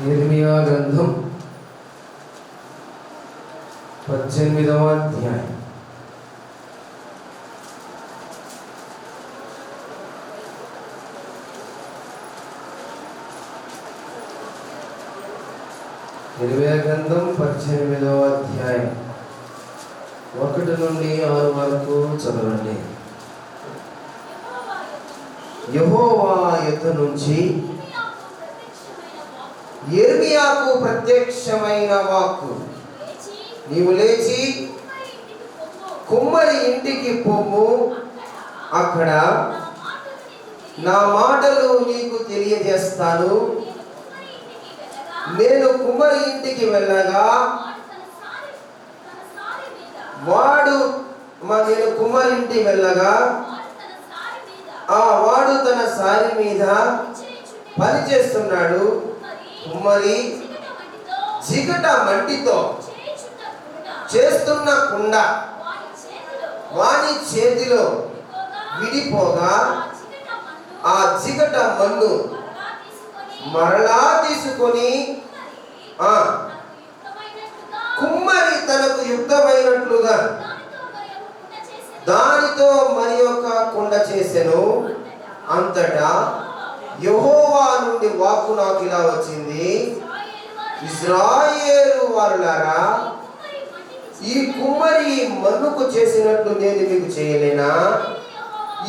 ఇర్మియా గ్రంథం 18వ అధ్యాయం. ఇర్మియా గ్రంథం 18వ అధ్యాయం 1 నుండి 6 వరకు చదవండి. యెహోవా యొద్ద నుంచి ఇర్మియాకు ప్రత్యక్షమైన వాక్కు, నీవు లేచి కుమ్మరి ఇంటికి పొమ్ము, అక్కడ నా మాటలు నీకు తెలియజేస్తాను. నేను కుమ్మరి ఇంటికి వెళ్ళగా నేను కుమ్మరి ఇంటికి వెళ్ళగా వాడు తన సారి మీద పని చేస్తున్నాడు. కుమ్మరి జిగట మంటితో చేస్తున్న కుండ వాని చేతిలో విడిపోగా ఆ జిగట మన్ను మరలా తీసుకొని కుమ్మరి తనకు యుక్తమైనట్లుగా దానితో మరి ఒక కుండ చేసెను. అంతటా యెహోవా నుండి వాక్కు నాకు ఇలా వచ్చింది, ఇశ్రాయేలు వారులారా, ఈ కుమ్మరి మన్నుకు చేసినట్లు నేను మీకు చేయలేనా?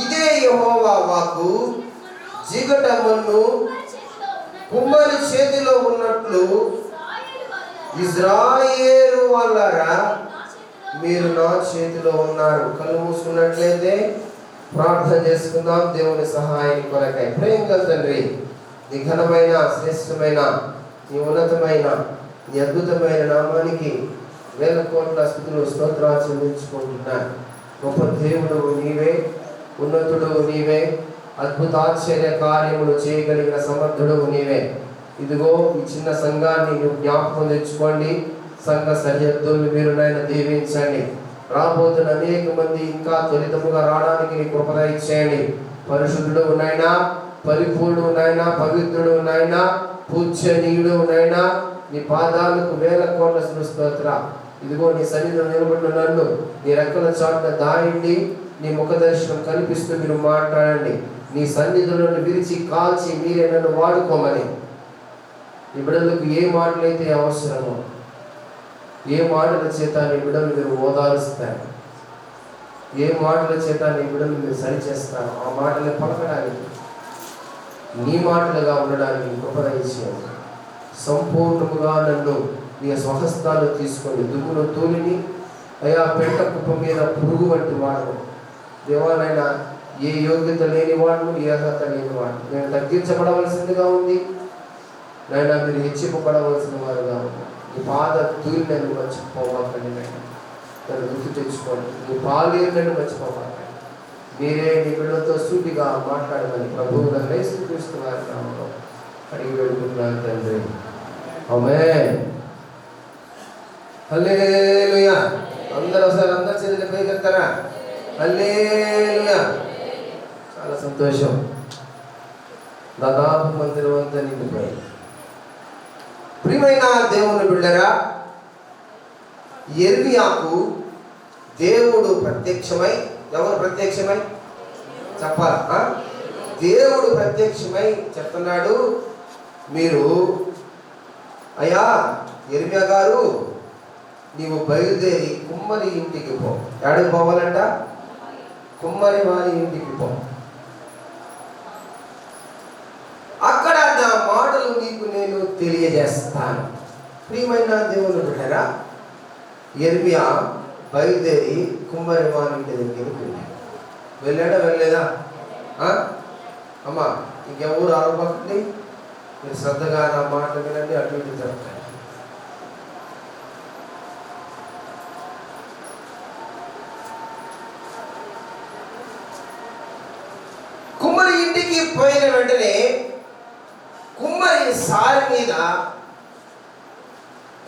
ఇదే యెహోవా వాక్కు. జిగట మన్ను కుమ్మరి చేతిలో ఉన్నట్లు ఇశ్రాయేలు వారులారా, మీరు నా చేతిలో ఉన్నారు. కళ్ళు మూసుకున్నట్లయితే ప్రార్థన చేసుకుందాం దేవుని సహాయం కొరకై. ప్రేమగల తండ్రి, నీ ఘనమైన, శ్రేష్టమైన, నీ ఉన్నతమైన, నీ అద్భుతమైన నామానికి వేల కోట్ల స్తుతులు స్తోత్రాలు చెల్లించుకుంటున్నాను. గొప్ప దేవుడు నీవే, ఉన్నతుడు నీవే, అద్భుత ఆశ్చర్య కార్యములు చేయగలిగిన సమర్థుడు నీవే. ఇదిగో ఈ చిన్న సంఘాన్ని నువ్వు జ్ఞాపకం తెచ్చుకోండి. సంఘ సరిహద్దులు మీరు నాయన దీవించండి. రాబోతున్న అనేక మంది ఇంకా త్వరితముగా రావడానికి నీ కృప దయచేయండి. పరిశుద్ధుడు నాయనా, పరిపూర్ణుడు నాయనా, పవిత్రుడు నాయనా, పూజ్యనీయుడు నాయనా, నీ పాదాలకు వేల కోట్ల స్తోత్ర. ఇదిగో నీ సన్నిధిలో నిలబడిన నన్ను నీ రెక్కల చాటున దాయండి. నీ ముఖ దర్శనం కనిపిస్తూ మీరు మాట్లాడండి. నీ సన్నిధిలో విరిచి కాల్చి మీరే నన్ను వాడుకోమని, ఈ బిడ్డలకు ఏ మాటలైతే అవసరమో, ఏ మాటల చేత నీ బిడ్డలు మీరు ఓదారుస్తారు, ఏ మాటల చేత నీ బిడ్డలు మీరు సరిచేస్తారు, ఆ మాటలు పలకడానికి, నీ మాటలుగా ఉండడానికి కృప దయచేయండి. సంపూర్ణముగా నన్ను నీ స్వహస్తాలు తీసుకొని దుమ్మును తూలిని అయా పెంట కుప్ప మీద పురుగు వంటి వాడు దేవాలైనా, ఏ యోగ్యత లేని వాడు, ఏ అర్హత లేని వాడు నేను తగ్గించబడవలసిందిగా ఉంది నాయనా, మీరు హెచ్చింపబడవలసిన వారుగా ఉన్నారు. నీ పాద తూలి నన్ను మర్చిపోవాలండి నాయన, నన్ను గుర్తు తెచ్చుకోండి. నీ పాలేరు నన్ను మర్చిపోవాలి. మీరే నీ బిడ్డలతో సూటిగా మాట్లాడమని ప్రభువు నన్ను యేసుక్రీస్తు వారి నామములో అడిగి వేడుకుంటున్నాను తండ్రి. ఆమేన్. హల్లెలూయా. అందరూ చేతులు పైకెత్తారా? హల్లెలూయా. చాలా సంతోషం. దాదాపు మందిరం అంతా నిండిపోయింది. ప్రియమైన దేవుని బిడ్డరా, ఇర్మియాకు దేవుడు ప్రత్యక్షమై, ఎవరు ప్రత్యక్షమై చెప్పాలా? దేవుడు ప్రత్యక్షమై చెప్తున్నాడు, మీరు అయ్యా ఇర్మియా గారు, నీవు బయలుదేరి కుమ్మరి ఇంటికి పో. ఎక్కడికి పోవాలంట? కుమ్మరి వారి ఇంటికి పో. అక్కడ నా మాటలు నీకు నేను తెలియజేస్తాను. ప్రియమైన దేవుని బిడ్డరా, ఇర్మియా బయలుదేరి కుమ్మరి వారి ఇంటి దగ్గరికి వెళ్ళాడా? వెళ్ళలేదా? అమ్మా, ఇంకెవరు ఆరోపకండి, మీరు శ్రద్ధగా నా మాట వినండి, అటు ఇటు జరుగుతాయి. కుమ్మరి ఇంటికి పోయిన వెంటనే కుమ్మరి సారి మీద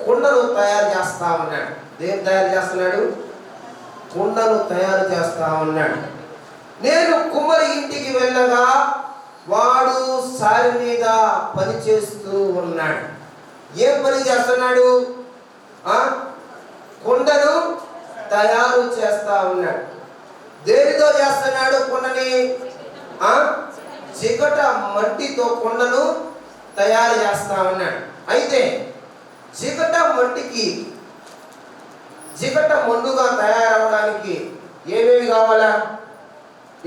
కుండను తయారు చేస్తా ఉన్నాడు. దేని తయారు చేస్తున్నాడు? కుండను తయారు చేస్తా ఉన్నాడు. నేను కుమ్మరి ఇంటికి వెళ్ళగా వాడు సారి మీద పని చేస్తూ ఉన్నాడు. ఏం పని చేస్తున్నాడు? కుండను తయారు చేస్తా ఉన్నాడు. దేనితో చేస్తున్నాడు కుండని? చికట మట్టితో కుండను తయారు చేస్తా ఉన్నాడు. అయితే చికట మట్టికి చికట మొండుగా తయారవడానికి ఏమేమి కావాలా?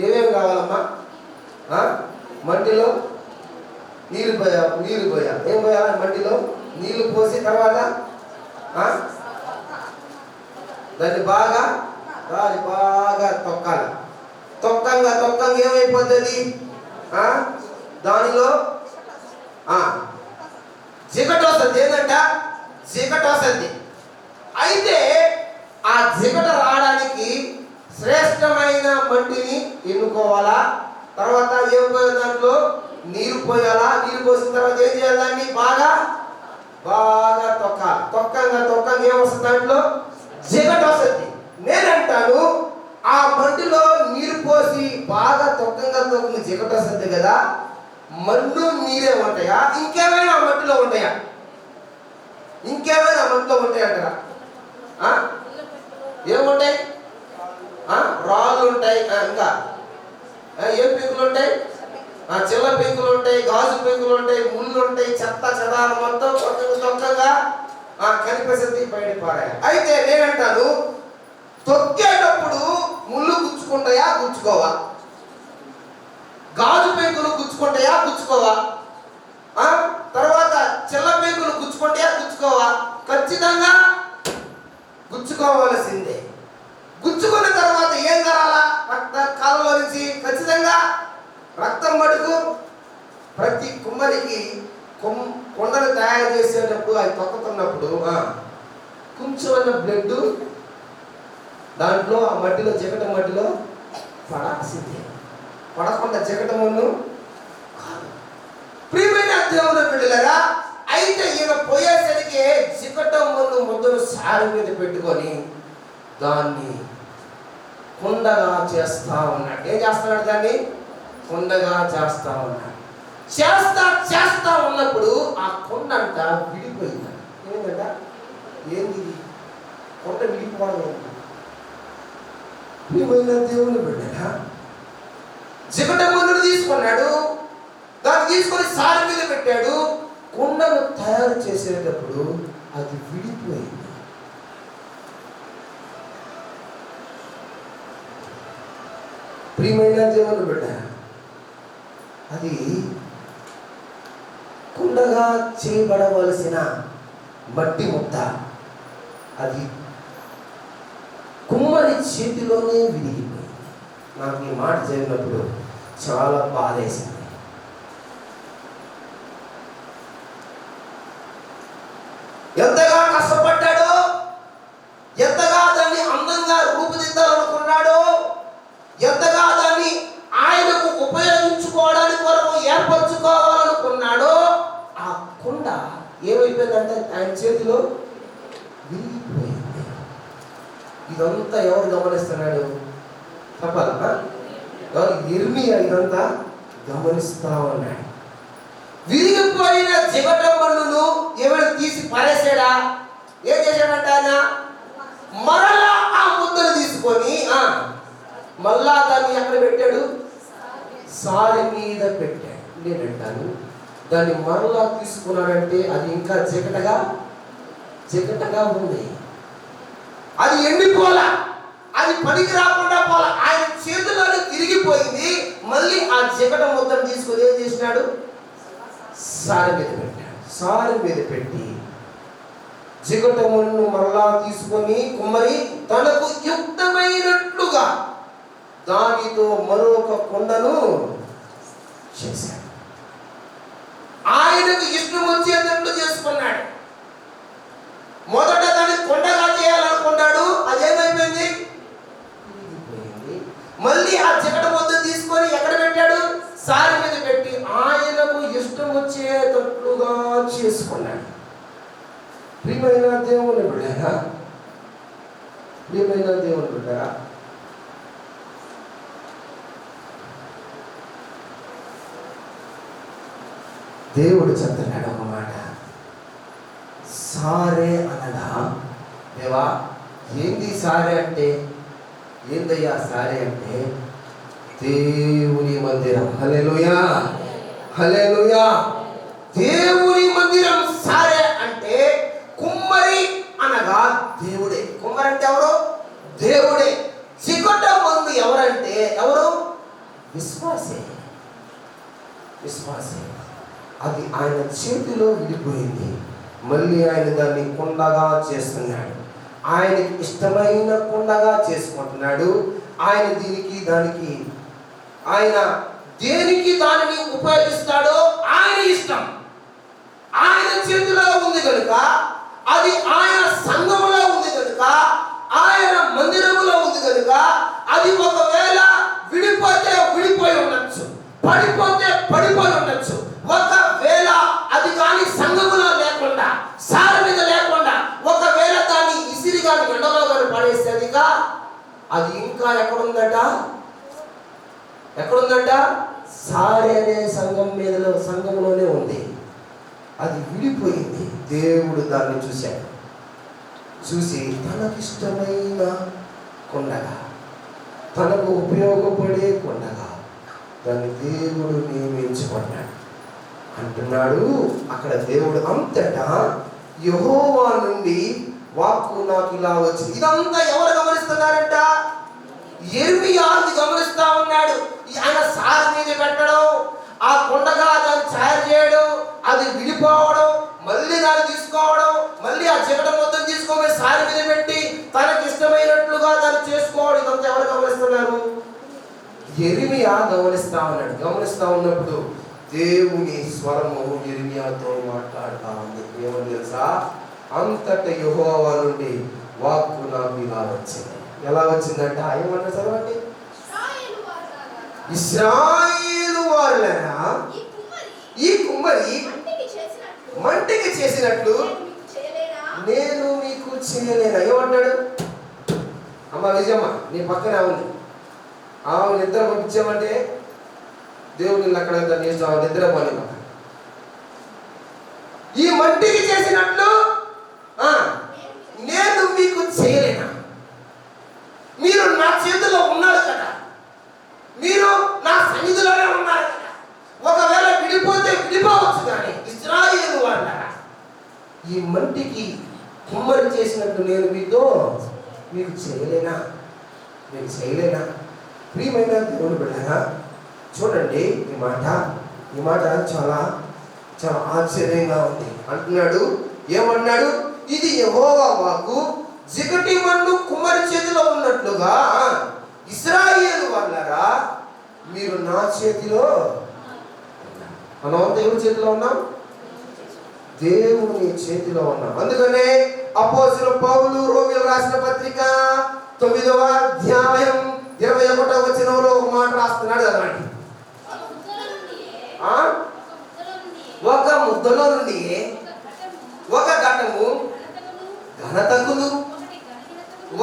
ఏమేమి కావాలమ్మా? మట్టిలో నీళ్ళు పోయాలి. ఏం పోయాలి? మట్టిలో నీళ్లు పోసి తర్వాత దాన్ని బాగా తొక్కాలి. తొక్కంగా ఏమైపోతుంది? దానిలో జిగట వస్తుంది. ఏంటంట? జిగట వస్తుంది. అయితే ఆ జిగట రావడానికి శ్రేష్టమైన మట్టిని ఎన్నుకోవాలా. తర్వాత ఏం పోయాలి? దాంట్లో నీరు పోయాలా. నీరు పోసిన తర్వాత ఏం చేయాలి? దాన్ని బాగా తొక్కాలి. తొక్కంగా ఏమొస్తుంది? దాంట్లో జిగట వస్తుంది. నేనంటాను, ఆ మట్టిలో నీరు పోసి బాగా తొక్కంగా జిగట వస్తుంది కదా, మన్ను నీరే ఉంటాయా? ఇంకేమైనా మట్టిలో ఉంటాయా? ఇంకేమైనా మట్టిలో ఉంటాయంటారా? ఏముంటాయి? రాళ్ళు ఉంటాయి. ఇంకా ఏం పెంకులు ఉంటాయి? చిల్ల పెంకులు ఉంటాయి, గాజు పెంకులు ఉంటాయి, ముళ్ళు ఉంటాయి, చెత్త చెదారం మొత్తం తొక్కగా కనిపిస్తుంది, బయట పారాయి. అయితే నేనంటాను, తొక్కేటప్పుడు ముళ్ళు గుచ్చుకుంటాయా? గుచ్చుకోవా? గాజు పెంకులు గుచ్చుకుంటాయా? గుచ్చుకోవా? తర్వాత చిల్ల పెంకులు గుచ్చుకుంటాయా? గుచ్చుకోవా? ఖచ్చితంగా గుచ్చుకోవాల్సిందే. గుచ్చుకున్న తర్వాత ఏం జరాలా? రక్త కాలంలో నుంచి ఖచ్చితంగా రక్తం మటుకు ప్రతి కుమ్మరికి కొండను తయారు చేసేటప్పుడు అది తొక్కుతున్నప్పుడు కొంచెం బ్లడ్ దాంట్లో ఆ మట్టిలో జిగట మట్టిలో పడాల్సిందే. పడకుండా జిగట మన్ను కాదు. ప్రియమైన దేవుని బిడ్డలారా, అయితే ఈయన పోయేసరికి జిగట మన్ను ముద్దను సారి మీద పెట్టుకొని దాన్ని కుండగా చేస్తా ఉన్నాడు. ఏం చేస్తున్నాడు? దాన్ని కుండగా చేస్తా ఉన్నాడు. చేస్తా ఉన్నప్పుడు ఆ కుండ అంట విడిపోయింది. ఏంటంట? ఏంది కుండ విడిపోవడం? ప్రియమైన దేవుని బిడ్డరా, జిగట మన్నును తీసుకున్నాడు, దాన్ని తీసుకొని సారి మీద పెట్టాడు. కుండను తయారు చేసేటప్పుడు అది విడిపోయింది. ప్రియమైన దేవుని బిడ్డ, అది కుండగా చేయబడవలసిన మట్టి ముద్ద అది కుమ్మరి చేతిలోనే విరిగిపోయింది. నాకు ఈ మాట జరిగినప్పుడు చాలా బాధేసింది. ఎంతగా కష్టపడ్డాడో, ఎంతగా దాన్ని అందంగా రూపుదిద్దాలనుకున్నాడో, ఎంతగా దాన్ని ఆయనకు ఉపయోగించుకోవడానికి కొరకు ఏర్పరచుకోవాలనుకున్నాడో, ఆ కుండ ఏమైపోయిందంటే ఆయన చేతిలో విరిగిపోయింది. ఇదంతా ఎవరు గమనిస్తున్నాడు? చెప్పాలా? ఎవరు? ఇర్మియా ఇదంతా గమనిస్తా ఉన్నాడు. విరిగిపోయిన జిగట మన్నును ఏమైనా తీసి పారేసాడా? ఏం చేశాడంట ఆయన? మరలా ఆ ముద్దను తీసుకొని మళ్ళా దాన్ని ఎక్కడ పెట్టాడు? సారి మీద పెట్టాడు. నేనంటాను, దాన్ని మరలా తీసుకున్నాడంటే అది ఇంకా జిగటగా ఉంది. అది ఎండిపోలా, అది పనికి రాకుండా పోలా. ఆయన చేతుల్లోనే తిరిగిపోయింది. మళ్ళీ ఆ జిగట ముద్దను తీసుకొని ఏం చేసినాడు? సారి మీద పెట్టాడు. సారి మీద పెట్టి జిగట మన్ను మరలా తీసుకొని కుమ్మరి తనకు యుక్తమైనట్లుగా దానితో మరొక కుండను చేశాడు. ఆయనకు ఇష్టం వచ్చేటట్లు చేసుకున్నాడు. మొదట దాన్ని కొండగా చేయాలనుకున్నాడు, అదేమైపోయింది? మళ్ళీ ఆ జిగట ముద్ద తీసుకొని ఎక్కడ పెట్టాడు? సారి మీద పెట్టి ఆయనకు ఇష్టం వచ్చేటట్లుగా చేసుకున్నాడు. ప్రియమైన దేవుని బిడ్డరా, ప్రియమైన దేవుని బిడ్డరా, దేవుడు చెప్తున్నాడు ఒక మాట. సారే అనగా, దేవా ఏంది సారే అంటే, ఏందయ్యా సారే అంటే దేవుని మందిరం. హల్లెలూయా, హల్లెలూయా. దేవుని మందిరం సారే అంటే, కుమ్మరి అనగా దేవుడే. కుమ్మరి అంటే ఎవరు? దేవుడే. చికట మంది ఎవరంటే ఎవరు? విశ్వాసే, విశ్వాసే. అది ఆయన చేతిలో విడిపోయింది. మళ్ళీ ఆయన దాన్ని కుండగా చేస్తున్నాడు. ఆయనకి ఇష్టమైన కుండగా చేసుకుంటున్నాడు. ఆయన దీనికి దానికి, ఆయన దేనికి దానిని ఉపయోగిస్తాడో ఆయన ఇష్టం. ఆయన చేతిలో ఉంది కనుక, అది ఆయన సంఘములో ఉంది కనుక, ఆయన మందిరములో ఉంది కనుక, అది ఒకవేళ విడిపోతే విడిపోయి ఉండొచ్చు, పడిపోతే పడిపోయి ఉండొచ్చు. ఒకవేళ అది కానీ సంఘములో లేకుండా, సారి మీద లేకుండా, ఒకవేళ దాన్ని ఇసిరి కానీ ఎండలో కానీ పడేసేదిగా, అది ఇంకా ఎక్కడుందట? ఎక్కడుందట? సారి అనే సంఘంలోనే ఉంది. అది విడిపోయింది. దేవుడు దాన్ని చూశాడు. చూసి తనకిష్టమైన కొండగా, తనకు ఉపయోగపడే కొండగా దాన్ని దేవుడు నియమించుకున్నాడు అంటున్నాడు. అక్కడ దేవుడు అంతటా యెహోవా నుండి వాక్కు నాకు ఇలా వచ్చింది. ఇదంతా ఎవరు గమనిస్తున్నారంట? యిర్మీయా గమనిస్తా ఉన్నాడు. ఆయన సారి మీద పెట్టడం, ఆ కొండగా దాన్ని తయారు చేయడం, అది విడిపోవడం, మళ్ళీ దాన్ని తీసుకోవడం, మళ్ళీ ఆ చికట మొత్తం తీసుకోమని సారి మీద పెట్టి తనకి ఇష్టమైనట్లుగా దాన్ని చేసుకోవడం, ఇదంతా ఎవరు గమనిస్తున్నారు? యిర్మీయా గమనిస్తా ఉన్నాడు. గమనిస్తా ఉన్నప్పుడు దేవుని స్వరము యిర్మీయాతో మాట్లాడుతా ఉంది. ఏమని తెలుసా? అంతట యెహోవా నుండి వాక్కు నాకు ఇలా వచ్చింది. ఎలా వచ్చిందంట? ఏమన్నా చదవండి. ఇశ్రాయేలు వారులారా, ఈ కుమ్మరి మంటికి చేసినట్లు నేను మీకు చేయలేనా? ఏమంటాడు? అమ్మ విజయమ్మ, నీ పక్కన ఉంది, ఆమె నిద్ర పంపించామంటే దేవుడు అక్కడ నిద్ర పోని. ఈ మంటికి చేసినట్లు నేను మీకు చేయలేనా? మీరు నా చేతిలో ఉన్నారు కదా, మీరు నా సన్నిధిలోనే ఉన్నారు కదా. ఒకవేళ విడిపోతే విడిపోవచ్చు, కానీ ఇశ్రాయేలు వారులారా, ఈ మంటికి కుమ్మరి చేసినట్టు నేను మీకు చేయలేనా? మీకు చేయలేనా? ప్రియమైన దేవుని బిడ్డలారా, చూడండి ఈ మాట చాలా చాలా ఆశ్చర్యంగా ఉంది. అంటున్నాడు, ఏమన్నాడు? ఇది యెహోవా వాక్కు, జిగటి మన్ను కుమ్మరి చేతిలో ఉన్నట్లుగా ఇశ్రాయేలు వారులారా, మీరు నా చేతిలో. మనం దేవుని చేతిలో ఉన్నాం, దేవుని చేతిలో ఉన్నాం. అందుకనే అపోస్తలుడు పౌలు రోమీయులకు రాసిన పత్రిక 9వ అధ్యాయం 21వ వచనంలో ఒక మాట రాస్తున్నాడు. అదండి, ఒక ముద్దలో నుండి ఒక ఘటము ఘనతకును,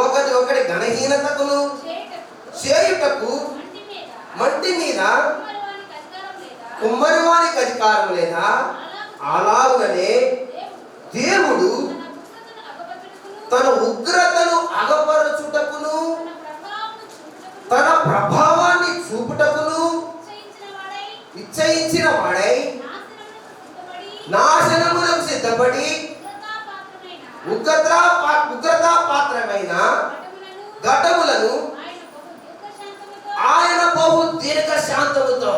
ఒకటి ఘనహీనతకును చేయుటకు మంటి మీద కుమ్మరి వానికి అధికారం లేదా? అలాగనే దేవుడు తన ఉగ్రతను అగపరచుటకును, తన ప్రభావాన్ని చూపుటకును నిశ్చయించిన వాడై నాశనములకు సిద్ధపడి ఉగ్రతా పాత్రమైన ఘటములను ఆయన బహు దీర్ఘ శాంతముతో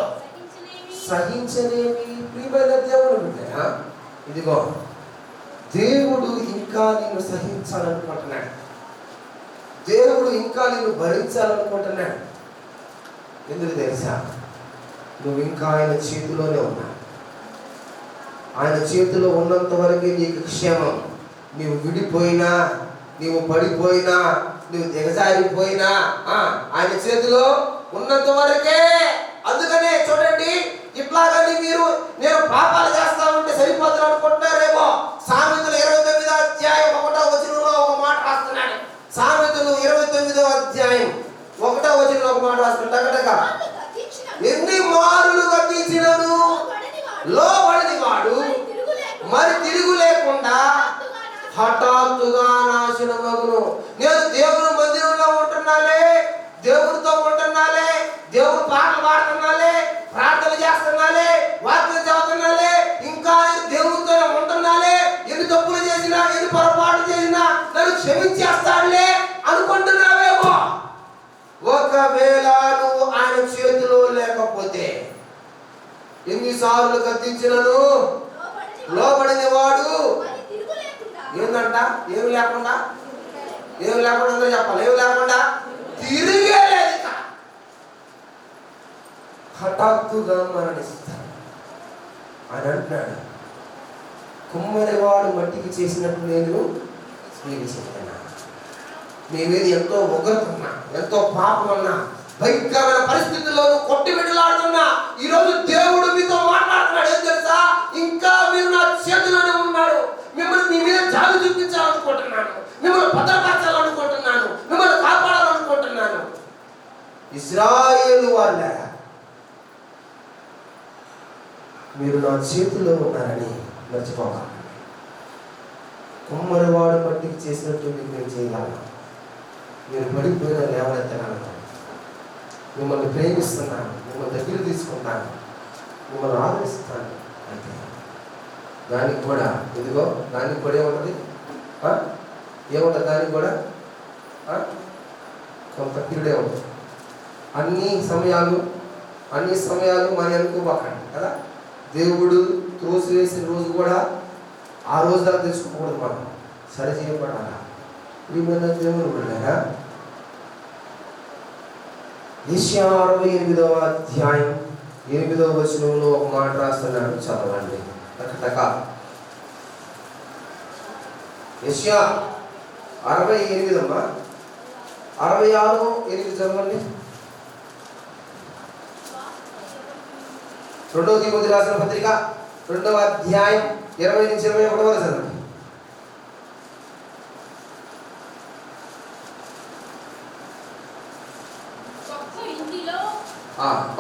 సహించలేని. ప్రియమైన దేవుడు, ఇదిగో దేవుడు ఇంకా నిన్ను సహించాలనుకుంటున్నాడు. దేవుడు ఇంకా నిన్ను భరించాలనుకుంటున్నాడు. ఎందుకు తెలుసా? నువ్వు ఇంకా ఆయన చేతిలోనే ఉన్నావు. ఆయన చేతిలో ఉన్నంత వరకే నీకు క్షేమం. నీవు విడిపోయినా, నీవు పడిపోయినా, నువ్వు దిగజారిపోయినా ఆయన చేతిలో ఉన్నంత వరకే. అందుకనే చూడండి, ఇట్లాగని నేను పాపాలు చేస్తా ఉంటే సరిపోతుంది అనుకుంటారేమో. సామెతలు 29వ అధ్యాయం 1వ వచనంలో ఒక మాట రాస్తున్నాడు. సామెతలు 29వ అధ్యాయం 1వ వచనంలో ఒక మాట రాస్తున్నాడు. ఎన్ని మారులు గతించినను లోబడని వాడు మరి తిరుగు లేకుండా హఠాత్తుగా నాశనమగును. నేను దేవుని మందిరంలో ఉంటున్నాలే, దేవుడితో ఉంటున్నాలే, దేవుడు పాటలు పాడుతున్నాలే, ప్రార్థన చేస్తున్నాలే, వాక్యం చదువుతున్నాలే, ఇంకా దేవుడితో ఉంటున్నాలే, ఎన్ని తప్పులు చేసినా ఎన్ని పొరపాటు చేసినా నన్ను క్షమించేస్తాడులే అనుకుంటున్నావేమో. ఒకవేళ నువ్వు ఆయన చేతిలో లేకపోతే ఎన్నిసార్లు గద్దించినను లోబడిన వాడు ఏందంట? ఏమి లేకుండా, ఏమి లేకుండా అందరూ చెప్పాలి, ఏమి లేకుండా తిరిగే లేదు. హఠాత్తుగా మరణిస్తాడు అని అంటున్నాడు. కుమ్మరివాడు మట్టికి చేసినట్టు నేను మీకు చెప్తున్నా. మీ మీద ఎంతో ఉగ్రతున్నా, ఎంతో పాపం ఉన్నా, భయంకరమైన పరిస్థితుల్లోనూ కొట్టిమిడలాడుతున్నా ఈరోజు దేవుడు మీతో మాట్లాడుతున్నాడు. ఏం తెలుసా? ఇంకా మీరు నా చేతిలోనే ఉన్నారు. మిమ్మల్ని మీ మీద జాలి చూపించాలనుకుంటున్నాను, మిమ్మల్ని భద్రపరచాలనుకుంటున్నాను, మిమ్మల్ని కాపాడాలనుకుంటున్నాను. ఇశ్రాయేలు వాళ్ళారా, మీరు నా చేతిలో ఉన్నారని మర్చిపోవాలి. కుమ్మరివాడు మట్టికి చేసినట్టు మీకు నేను చేయగలను. మీరు పడిపోయిన లేవనెత్తగలను. మిమ్మల్ని ప్రేమిస్తున్నాను, మిమ్మల్ని దగ్గర తీసుకుంటాను, మిమ్మల్ని ఆదరిస్తాను. అంటే దానికి కూడా ఇదిగో, దానికి కూడా ఏముంటుంది? ఏముంటుంది దానికి కూడా? కొంత పీరియడే ఉంటుంది. అన్ని సమయాలు మన అనుకోబాకండి కదా. దేవుడు త్రోసివేసిన రోజు కూడా ఆ రోజు దాకా తెలుసుకోకూడదు, మనం సరి చేయబడాలా. ప్రియమైన దేవుడు బిడ్డలారా, యెషయా 68వ అధ్యాయం 8వ వచనంలో ఒక మాట రాస్తున్నాడు, చదవండి టక. యెషయా 68 అమ్మా, 66:8 చదవండి. 2వ తిమోతి రాసిన పత్రిక 2వ అధ్యాయం 20 నుంచి 21 వరకు చదవండి.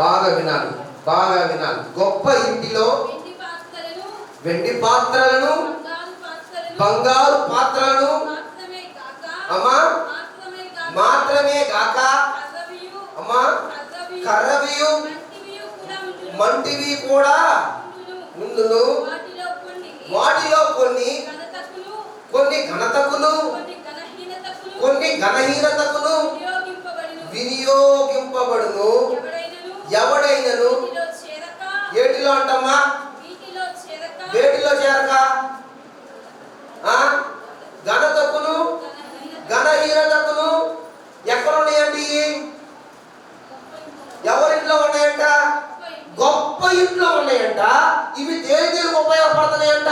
బాగా వినాలి, బాగా వినాలి. గొప్ప ఇంటిలో వెండి పాత్రలను, బంగారు పాత్రలను అమ్మా మాత్రమే గాక అమ్మా కర్రవియు మంటివి కూడా ఉండును. వాటిలో కొన్ని ఘనతకును కొన్ని ఘనహీనతకును వినియోగింపబడును. ఎవడైనను ఏటిలో అంటమ్మా, వేటిలో చేరక ఘనతకును ఘనహీనతకును ఎక్కడ ఉన్నాయండి? ఎవరింట్లో ఉన్నాయంట? గొప్ప ఇంట్లో ఉన్నాయంట. ఇవి దేనికి ఉపయోగపడుతున్నాయంట?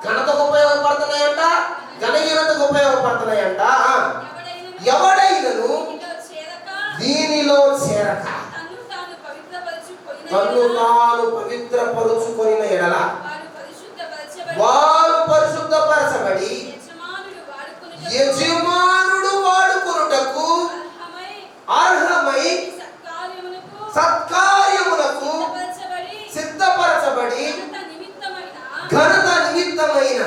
ఘనతకు ఉపయోగపడుతున్నాయంట, ఘనహీనతకు ఉపయోగపడుతున్నాయంట. ఎవడైనను దీనిలో చేరక తన్ను తాను పవిత్రపరుచుకొని ఎడల వారు పరిశుద్ధపరచబడి యజమానుడు వాడుకొనుటకు అర్హమై సత్కార్యములకు సిద్ధపరచబడి ఘనత నిమిత్తమైన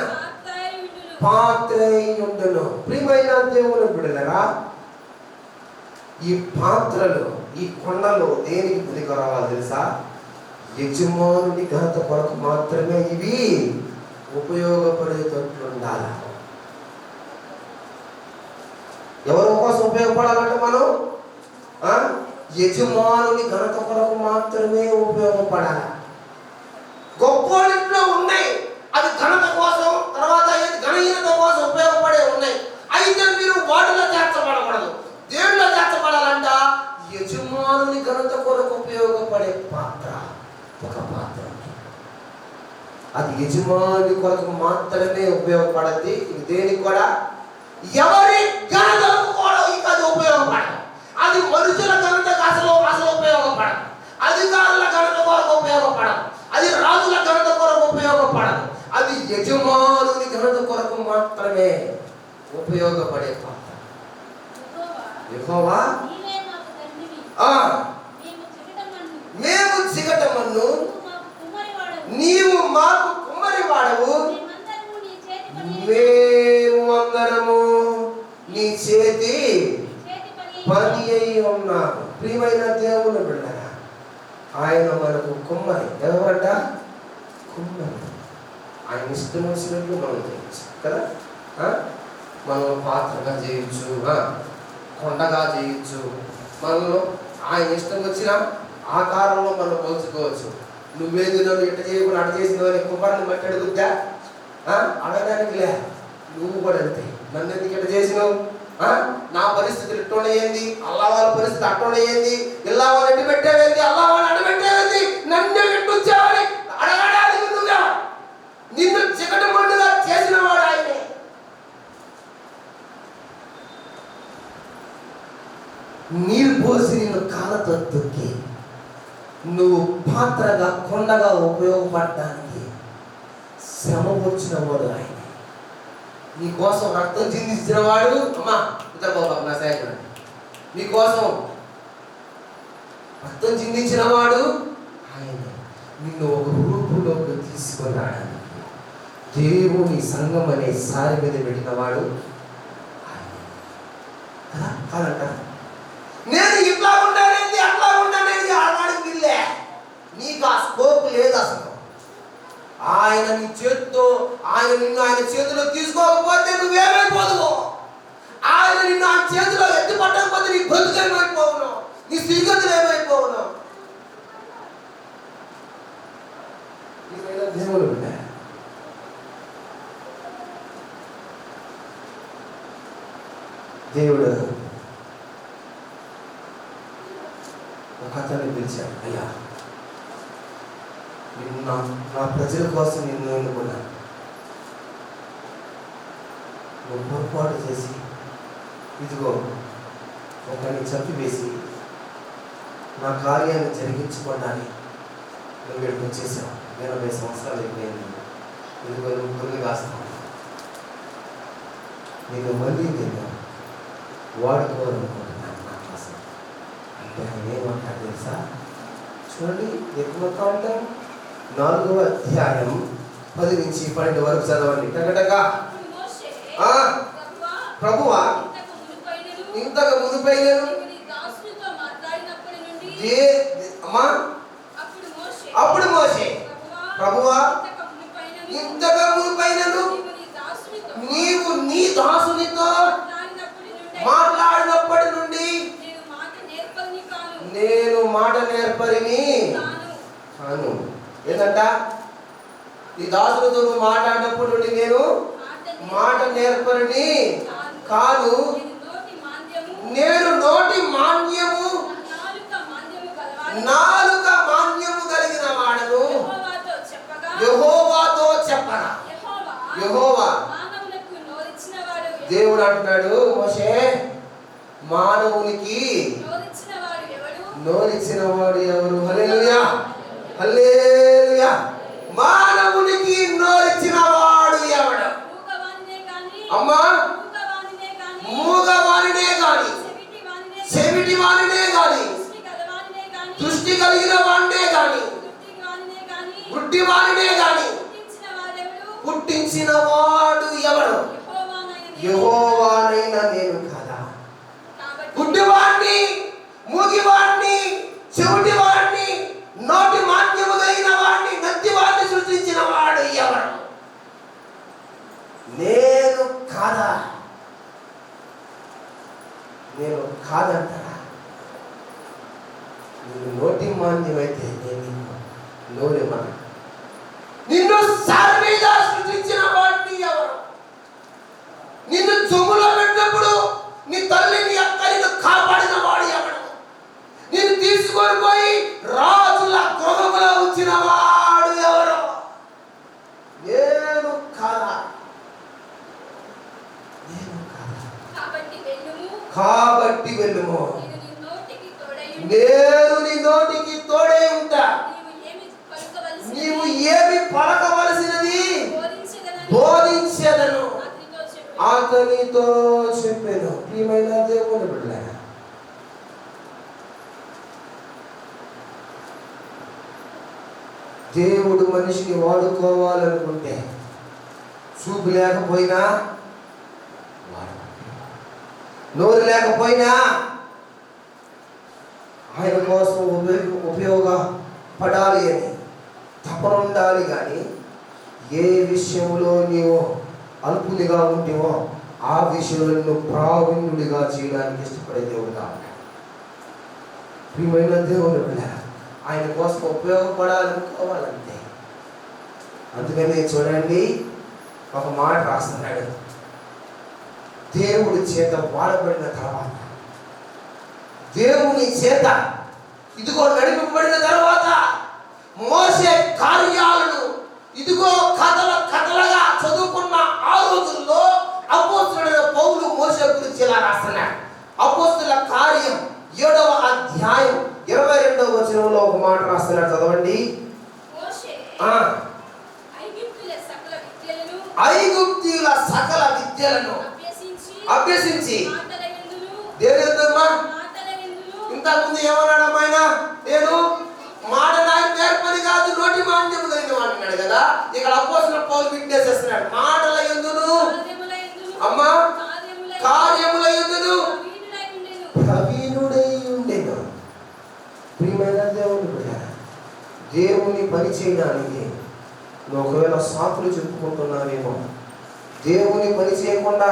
పాత్రయుండును. ప్రియమైన దేవుని బిడ్డలారా, ఈ పాత్రలు, ఈ కొండలు దేనికి పనికొరాలో తెలుసా? యజమానుని ఘనత కొరకు మాత్రమే ఇవి ఉపయోగపడేటట్లు ఉండాలి. ఎవరి కోసం ఉపయోగపడాలంటే మనం యజమానుని ఘనత కొరకు మాత్రమే ఉపయోగపడాలి. గొప్ప ఇంట్లో ఉన్నాయి, అవి ఘనత కోసం, తర్వాత ఘనహీనత కోసం ఉపయోగపడే ఉన్నాయి. అయితే మీరు వాటిలో చేర్చబడకూడదు. దేవుడిలో చేర్చబడాలంట యజమానుని ఘనత కొరకు ఉపయోగపడే పాత్ర, ఒక పాత్ర. అది యజమాని కొరకు మాత్రమే ఉపయోగపడద్ది. ఇది దేనికి కూడా, ఎవరి ఘనతకు కూడా ఇక అది ఉపయోగపడదు. అది మనుషుల ఘనతకు అసలు ఉపయోగపడదు. అధికారుల ఘనత కొరకు ఉపయోగపడదు. అది రాజుల ఘనత కొరకు ఉపయోగపడదు. అది యజమానుని ఘనత కొరకు మాత్రమే ఉపయోగపడే పాత్ర. యెహోవా మేము చిగటమన్ను, నీవు మాకు కుమ్మరి వాడవు, మేము చేతి పని అయి ఉన్నారు. ప్రియమైన దేవుని బిడ్డలారా, ఆయన మనకు కుమ్మరి. ఎవరంట? కుమ్మరి. ఆయన ఇష్టం వచ్చినట్లు మనం చేయొచ్చు కదా. మనం పాత్రగా చేయొచ్చు, కొండగా చేయొచ్చు. మనలో ఆయన ఇష్టం వచ్చిన ఆకారంలో మనం పోల్చుకోవచ్చు. నువ్వేది నన్ను ఇట్ట చేయకుండా అట్ట చేసినవని కుమ్మరిని బట్టి అడుగుద్దా? అడగడానికి లే. నువ్వు కూడా అంతే. నన్ను ఎందుకు ఇట్ట చేసినావు? నా పరిస్థితులు ఇట్టోనేయంది, అల్లా వాళ్ళ పరిస్థితి అట్టోనేయంది, ఇలా వాళ్ళు ఎట్టు పెట్టేవేంది, అల్లా వాళ్ళు అడ్డుపెట్టేవేంది, నన్ను ఎట్టుచ్చావని అడగడానికి నువ్వుగా. నిన్ను చికటి మండుగా చేసిన వాడు ఆయనే. నీరు పోసి నిన్ను కాలతో తొక్కి నువ్వు పాత్రగా కొండగా ఉపయోగపడటానికి శ్రమ వచ్చిన వాడు ఆయన. నీకోసం రక్తం చిందించిన వాడు. అమ్మా ఇతరబాబు నా సేవకుడు, నీకోసం రక్తం చిందించిన వాడు ఆయన. నిన్ను ఒక రూపులోకి తీసుకురావడానికి దేవుని సంఘం అనే సారి మీద పెట్టిన వాడు ఆయన కదా. కాదంట నేను ఇట్లా ఉంటానేది అట్లా ఉంటానేది ఆడడానికి వీళ్ళే. నీకు ఆ స్కోప్ లేదు అసలు. ఆయన నీ చేతితో, ఆయన నిన్ను ఆయన చేతిలో తీసుకోకపోతే నువ్వేమైపోదువు. ఆయన నిన్ను ఆ చేతిలో ఎత్తి పట్టకపోతే నీ బ్రతుకేమైపోవును, నీ స్థితిగతులు ఏమైపోవును. దేవుడు దేవుడు ఒక అతన్ని పిలిచాడు. అయ్యా, నిన్ను నా ప్రజల కోసం నిన్ను ఎన్నుకున్నాను. నువ్వు పొరపాటు చేసి ఇదిగో ఒకరిని చంపివేసి నా కార్యాన్ని జరిగించుకోవడానికి నువ్వు ఇక్కడికి వచ్చేసావు. 80 సంవత్సరాలు అయిపోయింది. ఇదిగో నువ్వు గురిని కాస్తావు. నేను మళ్ళీ నేను వాడుకోవాలనుకుంటున్నాను నా కోసం అంటే ఆయన ఏమంటాడు తెలుసా? చూడండి, ఎక్కువ కాండం 4వ అధ్యాయం 10 నుంచి 12 వరకు చదవండి. టకటగా. ప్రభువా, ఇంతకు మునుపైనను అప్పుడు మోషే, ప్రభువా, ఇంతకు మునుపైనను నీవు నీ దాసునితో మాట్లాడినప్పటి నుండి నేను మాట నేర్పరిని కాను. ఏంటంట? ఈ దాసులతో నువ్వు మాట్లాడినప్పుడు నుండి నేను మాట నేర్పరిని కాను. నేను నోటి మాన్యము నాలుక మాన్యము కలిగిన వాడను. యెహోవాతో చెప్పరా. యెహోవా దేవుడు అంటున్నాడు, మోషే, మానవునికి నోరిచ్చిన వాడు ఎవరు? హల్లెలూయా, హల్లెలూయా. మానవునికి నోరిచ్చిన వాడు ఎవడు? అమ్మా, మూగవానినే గాని, చెవిటి వానినే గాని, దృష్టి కలిగిన వాడినే గాని, గుడ్డి వానినే గాని పుట్టించిన వాడు ఎవడు? యెహోవానైనా నేను కదా. గుడ్డివాడిని, మూగివాడిని, చెవిటివాడిని, నోటి మాన్యము కలిగిన వాడిని, నత్తివాడిని సృష్టించిన వాడు ఎవడు? నేను కాదా? నేను కాదంటారా? నేను నోటి మాన్యమైతే నేను నోరేమన్నా? నిన్ను సారి మీద సృష్టించిన వాడిని ఎవరు? నిన్ను జొమ్ములో పెట్టినప్పుడు నీ తల్లి నీ అక్క నిన్ను కాపాడిన వాడు ఎవడు? నిన్ను తీసుకొని పోయి రాజుల గృహములో ఉంచిన వాడు ఎవరు? నేను కాదా? నేను కాదా? కాబట్టి వెళ్ళుము. నేను నీ నోటికి తోడై ఉంటా. నీవు ఏమి పలకవలసినది బోధించెదను అతనితో చెప్పాను. ప్రియమైన దేవుని బిడ్డలారా, దేవుడు మనిషిని వాడుకోవాలనుకుంటే చూపు లేకపోయినా నోరు లేకపోయినా ఆయన కోసం ఉపయోగపడాలి అని తపన ఉండాలి. కానీ ఏ విషయంలో నీవు అల్పునిగా ఉంటేవో ఆ విషయంలో నువ్వు ప్రావీణ్యుడిగా చేయడానికి ఇష్టపడే దేవుడు కావాలి. ప్రియమైన దేవుడు ఆయన కోసం ఉపయోగపడాలనుకోవాలంతే. అందుకని చూడండి, ఒక మాట రాస్తున్నాడు. దేవుడి చేత వాడబడిన తర్వాత, దేవుని చేత ఇదిగో నడిపబడిన తర్వాత మోసే కార్యాలను ఇదిగో కథలుగా చదువుకున్న ఆ రోజుల్లో అపోస్తలుడైన పౌలు మోసే గురించి ఇలా రాస్తున్నాడు. అపోస్తలుల కార్యం 7వ అధ్యాయం 22వ వచనంలో ఒక మాట రాస్తున్నాడు, చదవండి. ఐగుప్తీయుల సకల విద్యలను అభ్యసించి దేనిమ్మా ఇంతకుముందు ఏమన్నాడమ్మా ఆయన? నేను మాట నాకు నేర్పని కాదు, నోటి మాంద్యము కలిగిన వాడు అన్నాడు కదా. ఇక్కడ అపోస్తలుల పౌలు విట్నెస్ చేస్తున్నాడు. మాటల యందును అమ్మా కార్యముల యందును ప్రవీణుడై ఉండేను. ప్రియమైన దేవుని పని చేయడానికి నువ్వు ఒకవేళ సాకులు చెప్పుకుంటున్నావేమో, దేవుని పని చేయకుండా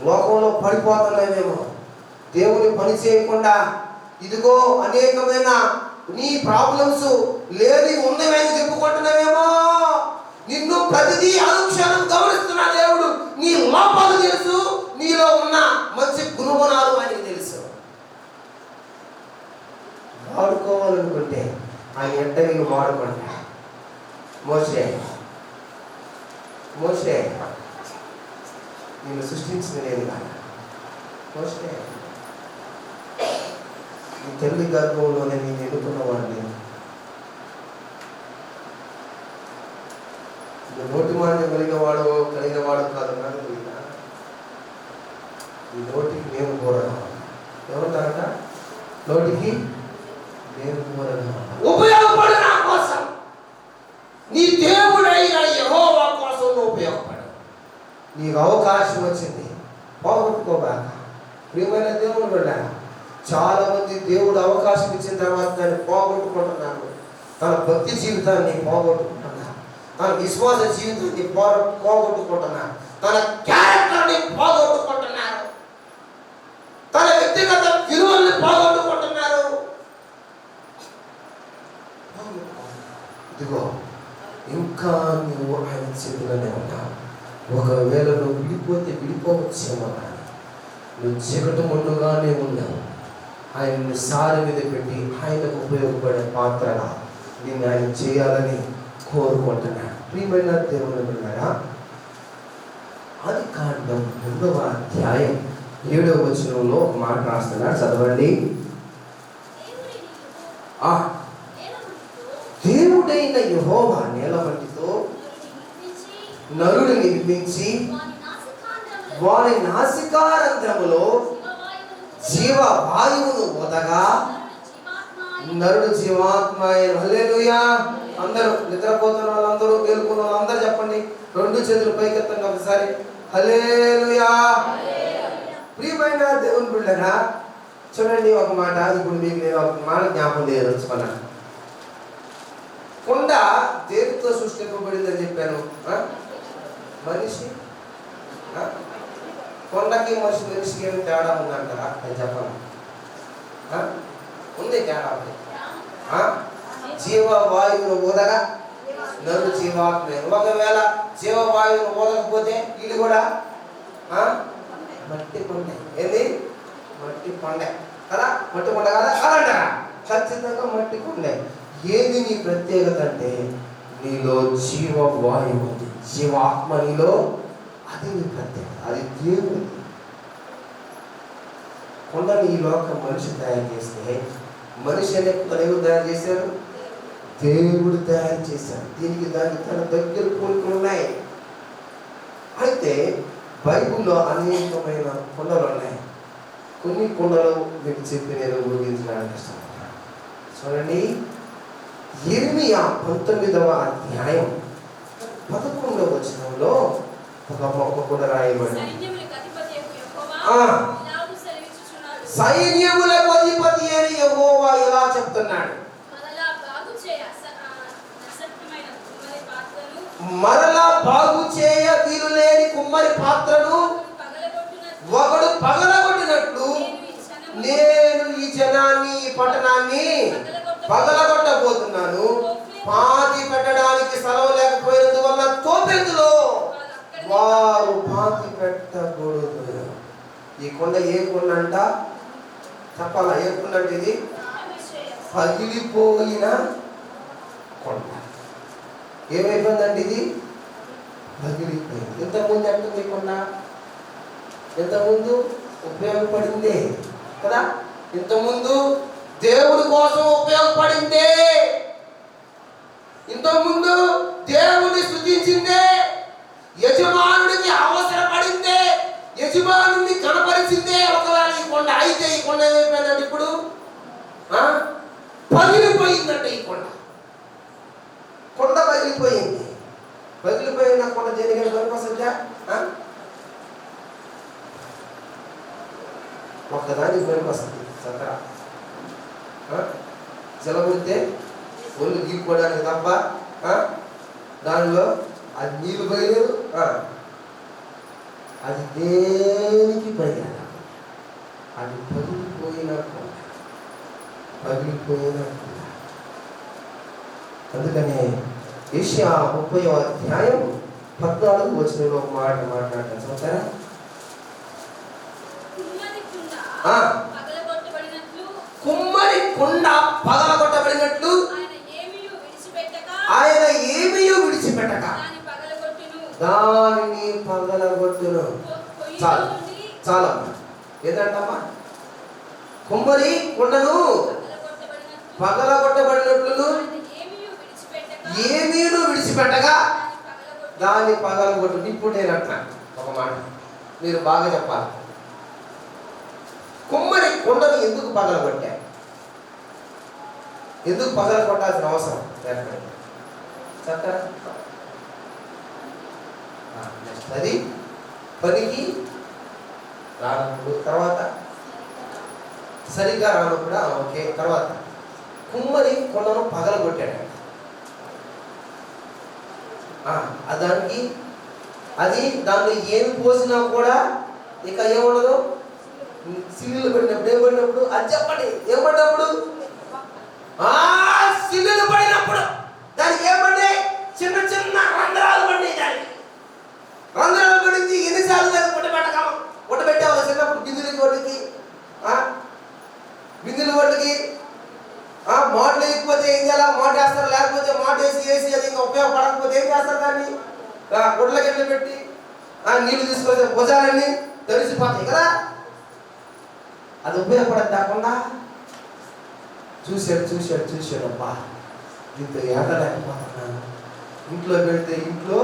లోకంలో పడిపోతున్నావేమో, దేవుని పని చేయకుండా ఇదిగో అనేకమైన నీ ప్రాబ్లమ్స్ లేని ఉన్నవని చెప్పుకుంటున్నావేమో. నిన్ను ప్రతిదీ అనుక్షణం గమనిస్తున్న దేవుడు నీ లోపాలు తెలుసు, నీలో ఉన్న మంచి గుణగుణాలు ఆయనకు తెలుసు. వాడుకోవాలనుకుంటే ఆయన ఎంటనే వాడుకుంటా. మోసే నేను సృష్టించింది నేను కాదు. మోసే నీ తల్లి గర్భంలోనే నేను ఎన్నుకున్నవాడు. నేను నోటి మాన్యం కలిగిన వాడు కాదు. నాకు ఈ నోటికి నేను కోరడం ఏమంటారట? నోటికి నేను కోరడం ఉపయోగపడు నా కోసం. నీ దేవుడైన యెహోవా కోసం నువ్వు ఉపయోగపడు. నీకు అవకాశం వచ్చింది, పోగొట్టుకోబాక. ప్రియమైన దేవుడు బిడ్డ, చాలా మంది దేవుడు అవకాశం ఇచ్చిన తర్వాత దాన్ని పోగొట్టుకుంటున్నారు. తన భక్తి జీవితాన్ని పోగొట్టుకుంటున్నారు, తన విశ్వాస జీవితాన్ని పోగొట్టుకుంటున్నారు, తన క్యారెక్టర్ని పోగొట్టుకుంటున్నారు, తన వ్యక్తిగత విలువల్ని పోగొట్టుకుంటున్నారు. ఇదిగో ఇంకా నువ్వు ఆయన చేతులనే ఉన్నావు. ఒకవేళ నువ్వు విడిపోవచ్చేమో, కానీ నువ్వు చీకటి ముందుగానే ఉన్నావు. ఆయన్ని సారి మీద పెట్టి ఆయనకు ఉపయోగపడే పాత్రగా దీన్ని ఆయన చేయాలని కోరుకుంటున్నాడు. ప్రియమైన దేవుని బిడ్డలారా, ఆదికాండం 2వ అధ్యాయం 7వ వచనంలో ఒక మాట రాస్తున్నాడు, చదవండి. దేవుడైన యెహోవా నేలమట్టితో నరుడు నిర్మించి వారి నాసికారంధ్రములో జీవవాయువును వదగా నరుడు జీవాత్మ అయిన. హల్లెలూయా. అందరూ నిద్రపోతున్న వాళ్ళందరూ, మేలుకున్న వాళ్ళందరూ చెప్పండి, 2 చేతులు పైకెత్తండి ఒకసారి. హల్లెలూయా. ప్రియమైన దేవుని బిడ్డలారా, చూడండి ఒక మాట. ఇప్పుడు మీకు నేను ఒక మాట జ్ఞాపకం చేయదలుచుకున్నాను. కొండ దేనితో సృష్టింపబడిందని చెప్పాను? మనిషి. కొండకి మనిషికి ఏమి తేడా ఉందంటారా? అది చెప్పాలి. ఉంది తేడా. జీవవాయువును ఊదగా నరుడు జీవాత్మే. ఒకవేళ జీవవాయువును ఊదకపోతే వీళ్ళు కూడా మట్టి కొండ. ఏంది? మట్టి కొండ కదా. మట్టి కొండ కదా కాదంటారా? ఖచ్చితంగా మట్టి కొండ. ఏది నీ ప్రత్యేకత అంటే నీలో జీవవాయువు ఉంది, జీవాత్మ నీలో. అది నీ ప్రత్యేకత, అది దేవుడు. కొండని ఈ లోకం మనిషి తయారు చేస్తే, మనిషి అనే ఎవరు తయారు చేశారు? దేవుడు తయారు చేశాడు. దీనికి దానికి తన దగ్గర పోలికలు ఉన్నాయి. అయితే బైబిల్లో అనేకమైన కొండలు ఉన్నాయి. కొన్ని కొండలు మీకు చెప్పి నేను ఊహించడానికి ఇష్టపడతాను. చూడండి, యిర్మీయా 19వ అధ్యాయం 11వ వచనంలో ఒక మొక్క కూడా రాయబడింది. సైన్యములకు అధిపతి అయిన యెహోవా ఇలా చెప్తున్నాడు, మరలా బాగు చేయ వీలు లేని కుమ్మరి పాత్రను ఒకడు పగలగొట్టినట్లు నేను ఈ జనాన్ని, ఈ పట్టణాన్ని పగలగొట్టబోతున్నాను. పాతి పెట్టడానికి స్థలం లేకపోయినందువల్ల తోపెందులో వారు పాతి పెట్టకూడదు. ఈ కొండ ఏ కొండ అంట చెప్పాలా? ఏ కొండ అంటే ఇది? పగిలిపోయిన కొండ. ఏమైపోయిందండి? ఇది పగిలిపోయింది. ఇంతకుముందు అంటుంది కొండ, ఇంతకుముందు ఉపయోగపడిందే కదా, ఇంతకుముందు దేవుడి కోసం ఉపయోగపడిందే, ఇంతకుముందు దేవుని స్తుతించిందే, యజమానుడికి అవసరపడిందే, యజమానుడిని కనపరిచిందే. ఒకవేళ ఈ కొండ అయితే ఈ కొండ ఏమైపోయిందంటే ఇప్పుడు పగిలిపోయిందంటే ఈ కొండ పగిలిపోయింది. పగిలిపోయిన కొండ దేనికైనా పనికొస్తుందా? ఒక్కదానికి పనికొస్తుంది. చక్కర చెలబడితే ఒళ్ళు గీక్కోవడానికి తప్ప దానిలో అది నీళ్ళు పోయలేదు, అది దేనికి పైన అది పగిలిపోయిన అందుకనే యెషయా 30వ అధ్యాయం 14వ వచనంలో ఒక మాట మాట్లాడతాను. చూస్తారా? కుమ్మరి కుండ పగలగొట్టబడినట్లు ఆయన ఏమీ విడిచిపెట్టక దానిని పగలగొట్టును. చాలా ఏంటంటమ్మా? కుమ్మరి కుండను పగలగొట్టబడినట్లు ఏమీ విడిచిపెట్టగా దాన్ని పగలగొట్టు. ఇప్పుడు నేను అంటున్నా ఒక మాట, మీరు బాగా చెప్పాలి. కుమ్మరి కుండను ఎందుకు పగలగొట్టారు? ఎందుకు పగలగొట్టాల్సిన అవసరం ఏర్పడింది? చెప్తారా? అది పనికి రానప్పుడు, తర్వాత సరిగ్గా రానప్పుడు ఓకే, తర్వాత కుమ్మరి కుండను పగలగొట్టాడు. దానికి అది దాంట్లో ఏమి పోసినా కూడా ఇక ఏముండదు. సిల్లులు పడినప్పుడు ఏం అది చెప్పండి, ఏమన్నప్పుడు సిల్లులు పడినప్పుడు దానికి ఏమంటే చిన్న చిన్న రంధ్రాలు పడి, దానికి రంధ్రాలు పడింది. ఎన్నిసార్లు దాన్ని ఉట్టబెట్టావు చిన్నప్పుడు? బిందులు వాటికి మోటార్ లేకపోతే ఏం చేయాలా? మోటార్ వేస్తారు, లేకపోతే మోటార్ వేసి అది ఇంకా ఉపయోగపడకపోతే ఏం చేస్తారు? దాన్ని గుడ్ల గిడ్లు పెట్టి నీళ్లు తీసుకొస్తే భుజాలన్నీ తడిసిపోతాయి కదా. అది ఉపయోగపడదు కాకుండా చూశాడు అబ్బా దీంతో ఏడలేకపోతున్నాను. ఇంట్లో పెడితే ఇంట్లో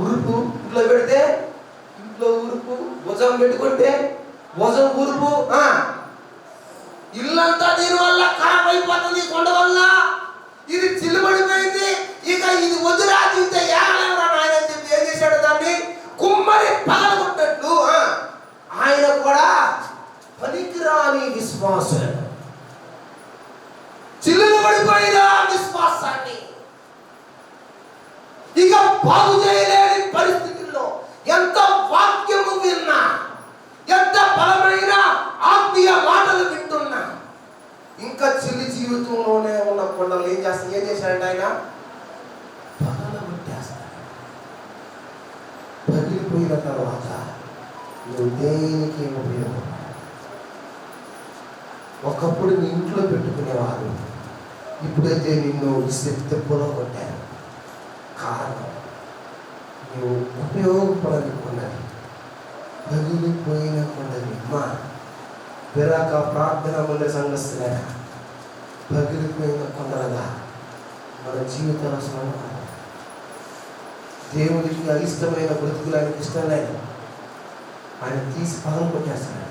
ఉరుపు, ఇంట్లో పెడితే ఇంట్లో ఉరుపు, భుజం పెట్టుకుంటే భుజం ఉరుపు, ఇల్లంతా దీనివల్ల ఖరాబ్ అయిపోతుంది. కొండ వల్ల ఇది చిల్లుబడిపోయింది. ఇక ఇది వదిలా తీస్తే ఏమలేమరా ఆయన అని చెప్పి ఏం చేశాడు? దాన్ని కుమ్మరి పగలగొట్టినట్లు ఆయన కూడా పనికిరాని విశ్వాసం, చిల్లులు పడిపోయిన విశ్వాసాన్ని ఇక బాగు చేయలేని పరిస్థితుల్లో ఎంత వాక్యము విన్నా, ఎంత బలమైన ఆత్మీయ మాటలు వింటున్నా, ఇంకా చిల్లి జీవితంలోనే ఉన్న కొండలు ఏం చేశాడంటే ఆయన పగలగొట్టేస్తాడు. పగిలిపోయిన తర్వాత నువ్వు దేనికి ఉపయోగపడ. ఒకప్పుడు నీ ఇంట్లో పెట్టుకునేవారు, ఇప్పుడైతే నిన్ను తిప్పులో కొట్టారు. కారణం నువ్వు ఉపయోగపడనుకున్నది పగిలిపోయిన కొండని. మా విరాక ప్రార్థన ముందు సంగస్తులేక పగిలిపోయిన కొండలుగా మన జీవితాలు దేవుడికి అయిష్టమైన బ్రతుకులు ఆయనకి ఇష్టం లేదు. ఆయన తీసి పగలు కొట్టేస్తాడు.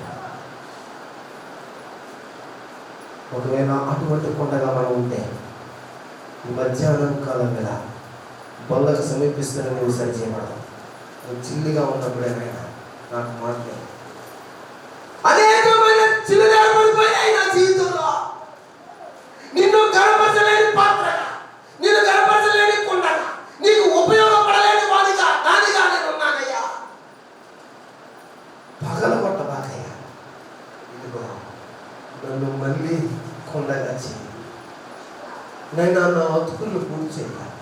ఒకవేళ అటువంటి కొండగా మనం ఉంటే ఈ మధ్యాహ్నం కాలం కదా బొల్లకు సమీపిస్తున్న నువ్వు సరి చేయబడతావు. నువ్వు చిల్లిగా ఉన్నప్పుడేమైనా నాకు మాట్లాడు అనేకమైన చిల్లు జీవితంలో నిన్ను గర్వపరచలేని పాత్రగా, నిన్ను గర్వపరచలేని కుండగా, నీకు ఉపయోగపడలేని వాడిగా దానిగా నేను ఉన్నానయ్యా. పగలగొట్టబాకయ్యా. ఇదిగో నన్ను మళ్ళీ కొండగా చేయి. నేను నా అతుకులు పూర్తి చేయాలి.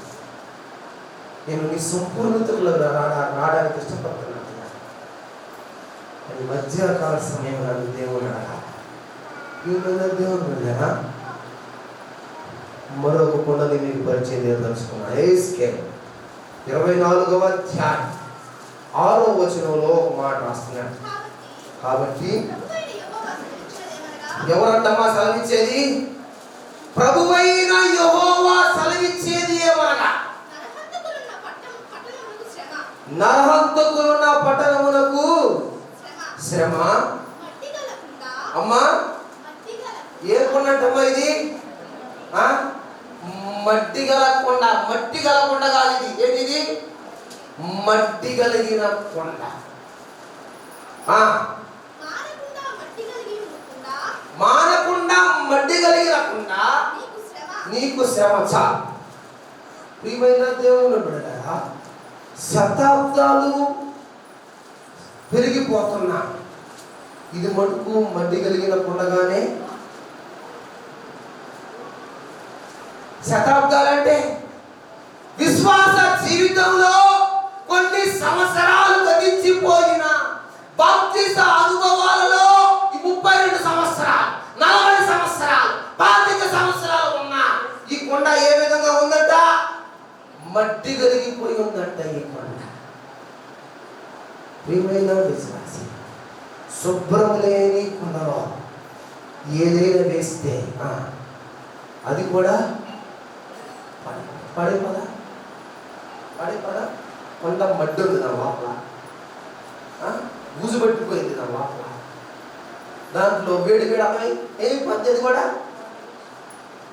నేను నీ సంపూర్ణతలో రావడానికి ఇష్టపడుతున్నాను. అది మధ్యాకాల సమయం నన్ను దేవుడు అడగాలి. దేవుడు వెళ్ళారా? మరొక కొండని మీకు పరిచయం చేయదలుచుకున్నా. ఎహెజ్కేలు 24వ అధ్యాయం 6వ వచనంలో ఒక మాట రాస్తున్నాడు. కాబట్టి ఎవరంటమ్మా సెలవిచ్చేది? ప్రభువైన యెహోవా సెలవిచ్చేది ఏమనగా, నరహంతకులున్న పట్టణమునకు శ్రమ. అమ్మా ఏ కొండమ్మా ఇది? మట్టి గల కొండ. మట్టి గల కొండ కాదు ఇది. ఏంటిది? మట్టి కలిగిన కొండ. మానకుండా మట్టి కలిగిన కొండ నీకు శ్రమ చాలు. ప్రియమైన దేవుని బిడ్డలారా, శతాబ్దాలు పెరిగిపోతున్నా ఇది మటుకు మట్టి కలిగిన కొండగానే. శతాబ్దాలంటే విశ్వాస జీవితంలో కొన్ని సంవత్సరాలు గతించిపోయిన బాప్తిస అనుభవాలలో 32 సంవత్సరాలు, 40 సంవత్సరాలు, 25 సంవత్సరాలు ఉన్న ఈ కొండ ఏ విధంగా ఉందంట? మట్టి కలిగిపోయి ఉందంట ఈ కొండ. ప్రియమైన విశ్వాసి, శుభ్రం లేని కొండలో ఏదైనా వేస్తే అది కూడా పడిపోదా? కొండ మడ్డి ఉంది నా లోపల, బూజు పట్టిపోయింది నా లోపల. దాంట్లో వేడి వేడి అమ్మాయి ఏమి పద్ధతి కూడా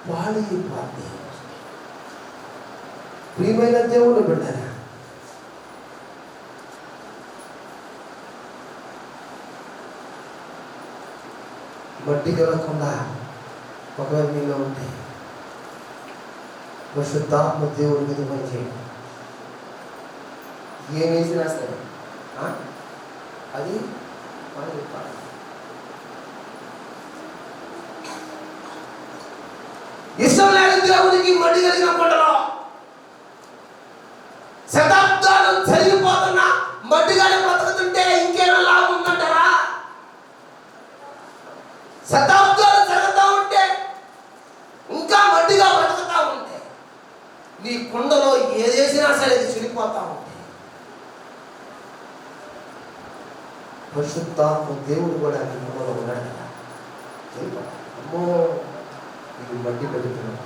పాడైపోద్ది. ప్రియమైన దేవుడు బిడ్డరా, మట్టి కలగకుండా ఒకవేళ మీలో ఉంటే పరిశుద్ధాత్మ దేవుడి మీద పని చేయండి. ఏం వేసినా సరే అది ఇష్టం లేని దేవుడికి మట్టి కలిగిన కొండలో శతాబ్దాలు జరిగిపోతున్నా మట్టిగానే బ్రతుకుతుంటే ఇంకేమైనా లాభం ఉందంటారా? శతాబ్దాలు జరుగుతూ ఉంటే, ఇంకా మట్టిగా బ్రతుకుతా ఉంటే, నీ కొండలో ఏదేసినా సరే అది చెడిపోతా ఉంటే, పరిశుద్ధాత్మ దేవుడు కూడా నీ కొండలో ఉన్నాడు కదా. అమ్మో ఇది మట్టి పెడుతున్నాడు.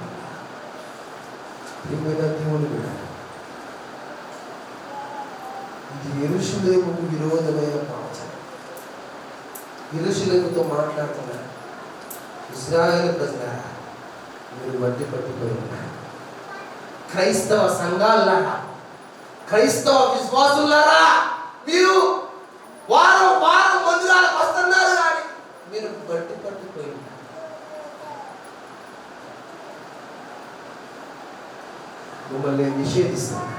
దేవుడు కూడా ఇది యెరూషలేముకు విరోధమైన ప్రవచనం. యెరూషలేముతో మాట్లాడుతున్నాడు. ఇశ్రాయేలు ప్రజలారా, మీరు మట్టి పట్టిపోయి ఉన్నారు. క్రైస్తవ సంఘాలారా, క్రైస్తవ విశ్వాసులారా, మీరు వారం వారం మందిరాలకు వస్తున్నారు కానీ మీరు మట్టి పట్టిపోయి ఉన్నారు. మిమ్మల్ని నిషేధిస్తున్నారు.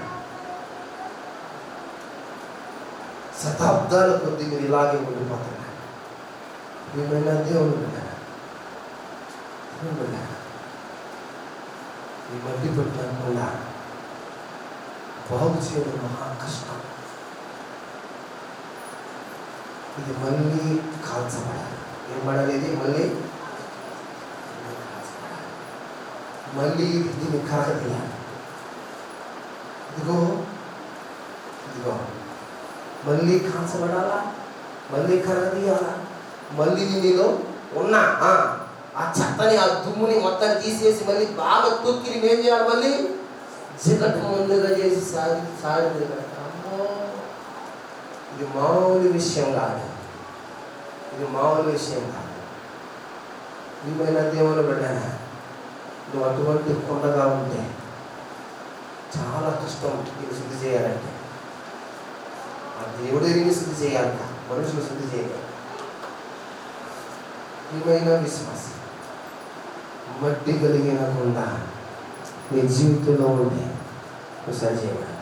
శతాబ్దాల కొద్ది మీరు ఇలాగే ఉండిపోతున్నారు. ఏమైనా దేవుడు ఈ మట్టి పెట్టకుండా బాగు చేయడం మహా కష్టం. ఇది మళ్ళీ కాల్చబడాలి. ఏం పడాలి? మళ్ళీ దీన్ని కరగతీయాలి. ఇదిగో మళ్ళీ కాల్చబడాలా, మళ్ళీ కరగతీయాలా, మళ్ళీ నీలో ఉన్న ఆ చెత్తని, ఆ దుమ్ముని మొత్తాన్ని తీసేసి మళ్ళీ బాగా తొక్కి ఏం చేయాలి? మళ్ళీ జిగట ముందుగా చేసి సారి అమ్మో, ఇది మామూలు విషయం కాదు. ఏమైనా దేవుని బిడ్డనా, నువ్వు అటువంటి కొండగా ఉంటే చాలా కష్టం నీకు శుద్ధి చేయాలంటే. ఆ దేవుడే నేను శుద్ధి చేయాలంట, మనుషులు శుద్ధి చేయాలి. ఏమైనా విశ్వాసం మట్టి కలిగిన కొండ నీ జీవితంలో ఉండి ఒకసారి చేయాలి.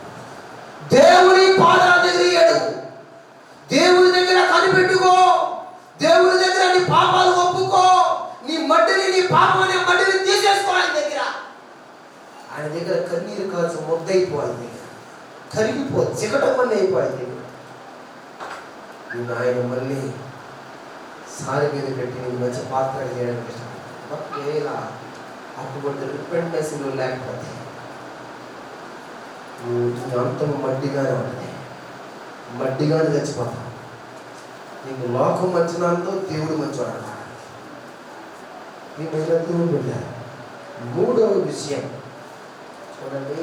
దేవుని పాదాల దగ్గర ఏడు, దేవుని దగ్గర కనిపెట్టుకో, దేవుని దగ్గర నీ పాపాలు ఒప్పుకో, నీ మట్టిని, నీ పాపం అనే మట్టిని తీసేసుకో. ఆయన దగ్గర కన్నీరు కాల్సి ముద్దయిపో, ఆయన దగ్గర కరిగిపో, చికటం అన్నీ అయిపో. ఆయన దగ్గర నేను ఆయన మళ్ళీ సారి మీద పెట్టి నేను మంచి పాత్ర చేయడానికి ఇష్టపడతాను. ఒకవేళ అటువంటి రిపెండెన్స్ నువ్వు లేకపోతే అంతం మట్టిగానే ఉంటుంది, మట్టిగానే చచ్చిపోతావు. నీకు లోకం మంచినంతో దేవుడు మంచివాడు అన్నాడు. నీ దేవుడు పెట్టారు. మూడవ విషయం చూడండి,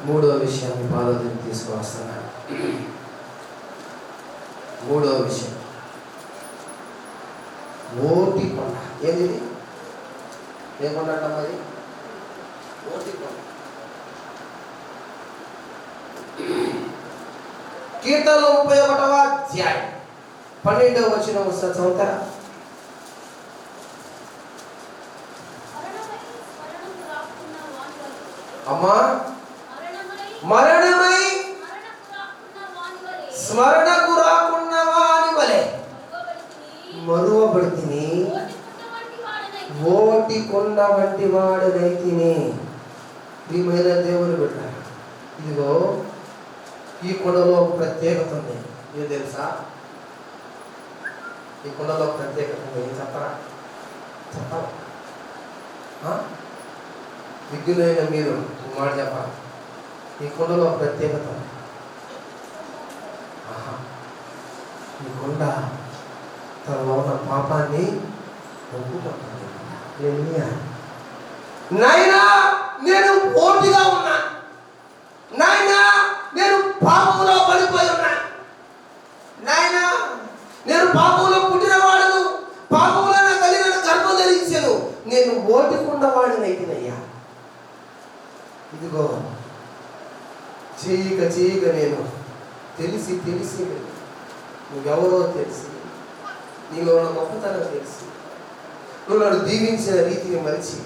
మూడవ విషయాన్ని పాదం తీసుకువస్తున్నాను. మూడవ విషయం ఓటి కొండ. ఏది? ఏ కొండ అంటాం అది? ఓటి కొండ. కీర్తనలు 31వ అధ్యాయం 12వ వచనం ఒకసారి చదువుతారా? అమ్మా, మరణమై స్మరణకు రాకున్న వాని వలె మరువబడితిని, ఓటి కొండ వంటి వాడనైతిని. ప్రియమైన దేవుని బిడ్డ, ఇదిగో ఈ కొండలో ప్రత్యేకత ఉంది. ఏం తెలుసా? ఈ కొండలో ప్రత్యేకత ఉంది. ఏం చెప్పరా? చెప్పాలా? విజ్ఞులైన మీరు మాట చెప్పాలి. ఈ కొండలో ప్రత్యేకత ఉంది. ఈ కొండ తనలో ఉన్న పాపాన్ని ఒప్పుకుంటుంది. నాయనా, నేను పోటీగా ఉన్నా, నాయనా నేను పాపంలో పడిపోయి ఉన్నా, నాయనా నేను పాపంలో పుట్టిన వాడను, పాపంలో నా తల్లి నన్ను గర్భం ధరించాను, నేను ఓటికుండా వాడిని అయిపోయినయ్యా. ఇదిగో చేయక నేను తెలిసి నువ్వెవరో తెలిసి, నీలో ఉన్న గొప్పతనం తెలిసి, నువ్వు నన్ను దీవించిన రీతిని మరిచి,